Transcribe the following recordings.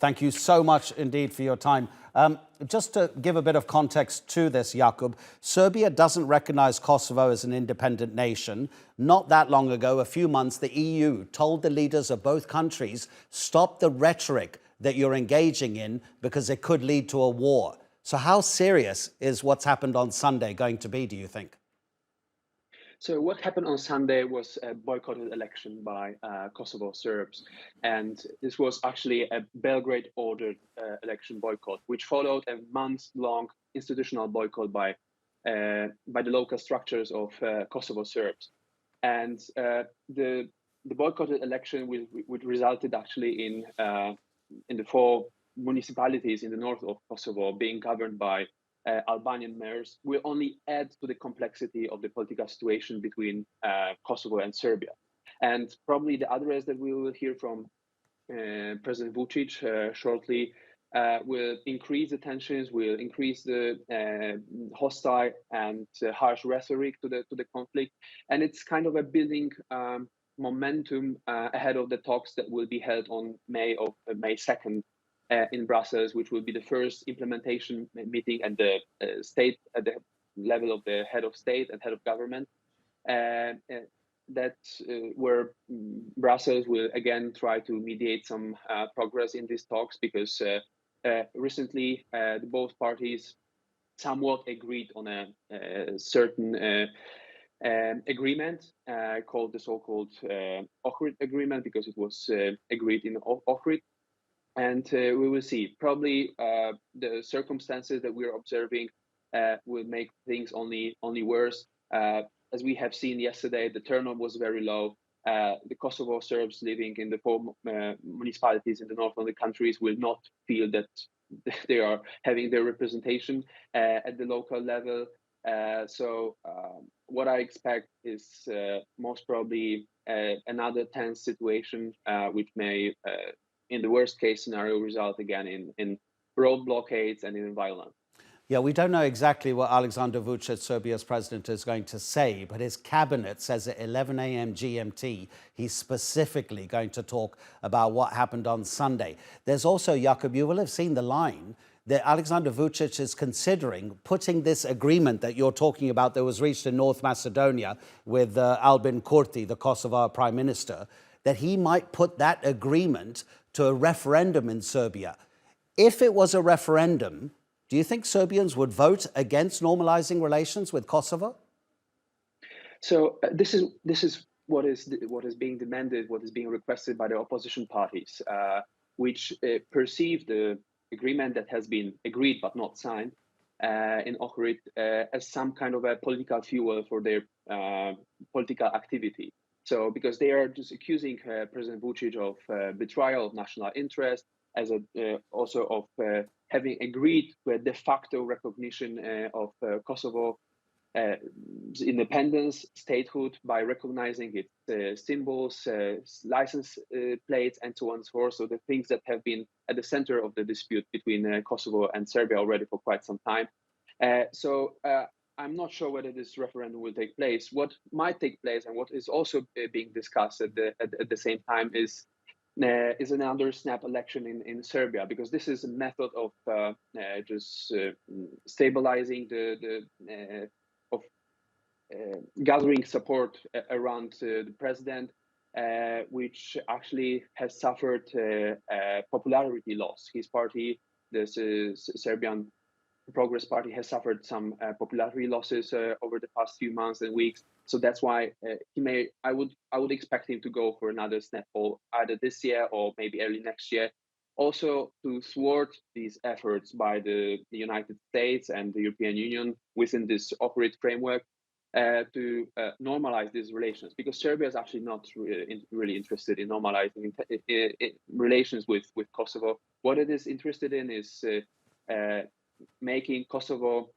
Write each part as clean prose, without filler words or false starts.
Thank you so much indeed for your time. Just to give a bit of context to this, Jakub, Serbia doesn't recognize Kosovo as an independent nation. Not that long ago, a few months, the EU told the leaders of both countries, stop the rhetoric that you're engaging in because it could lead to a war. So how serious is what's happened on Sunday going to be, do you think? So what happened on Sunday was a boycotted election by Kosovo Serbs, and this was actually a Belgrade-ordered election boycott, which followed a month-long institutional boycott by the local structures of Kosovo Serbs. And the boycotted election would resulted actually in the four municipalities in the north of Kosovo being governed by Albanian mayors will only add to the complexity of the political situation between Kosovo and Serbia. And probably the address that we will hear from President Vučić shortly will increase the tensions, will increase the hostile and harsh rhetoric to the conflict, and it's kind of a building momentum ahead of the talks that will be held on May 2nd. In Brussels, which will be the first implementation meeting at the level of the head of state and head of government. Where Brussels will again try to mediate some progress in these talks, because recently both parties somewhat agreed on a certain agreement called the so-called Ohrid agreement, because it was agreed in Ohrid. And we will see. Probably the circumstances that we're observing will make things only worse. As we have seen yesterday, the turnout was very low. The Kosovo Serbs living in the four municipalities in the north of the countries will not feel that they are having their representation at the local level. So what I expect is most probably another tense situation, which may in the worst case scenario, result again in road blockades and in violence. Yeah, we don't know exactly what Alexander Vučić, Serbia's president, is going to say, but his cabinet says at 11 a.m. GMT, he's specifically going to talk about what happened on Sunday. There's also, Jakub, you will have seen the line that Alexander Vučić is considering putting this agreement that you're talking about that was reached in North Macedonia with Albin Kurti, the Kosovo prime minister, that he might put that agreement to a referendum in Serbia. If it was a referendum, do you think Serbians would vote against normalizing relations with Kosovo? So this is what is being demanded, what is being requested by the opposition parties, which perceive the agreement that has been agreed but not signed in Ohrid as some kind of a political fuel for their political activity. So, because they are just accusing President Vučić of betrayal of national interest, as also of having agreed to a de facto recognition of Kosovo independence, statehood, by recognizing its symbols, license plates, and so on and so forth. So the things that have been at the center of the dispute between Kosovo and Serbia already for quite some time. I'm not sure whether this referendum will take place. What might take place, and what is also being discussed at the same time, is another snap election in Serbia, because this is a method of just stabilizing gathering support around the president, which actually has suffered popularity loss. His party, the Serbian Progress Party, has suffered some popularity losses over the past few months and weeks. So that's why I would expect him to go for another snap poll either this year or maybe early next year, also to thwart these efforts by the United States and the European Union within this Ohrid framework to normalize these relations, because Serbia is actually not really interested in normalizing relations with Kosovo. What it is interested in is making Kosovo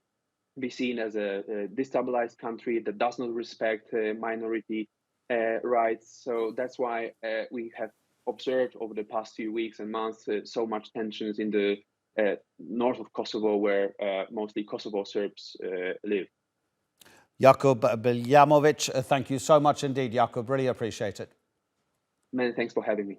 be seen as a destabilized country that does not respect minority rights. So that's why we have observed over the past few weeks and months so much tensions in the north of Kosovo, where mostly Kosovo Serbs live. Jakub Bielamowicz, thank you so much indeed, Jakub. Really appreciate it. Many thanks for having me.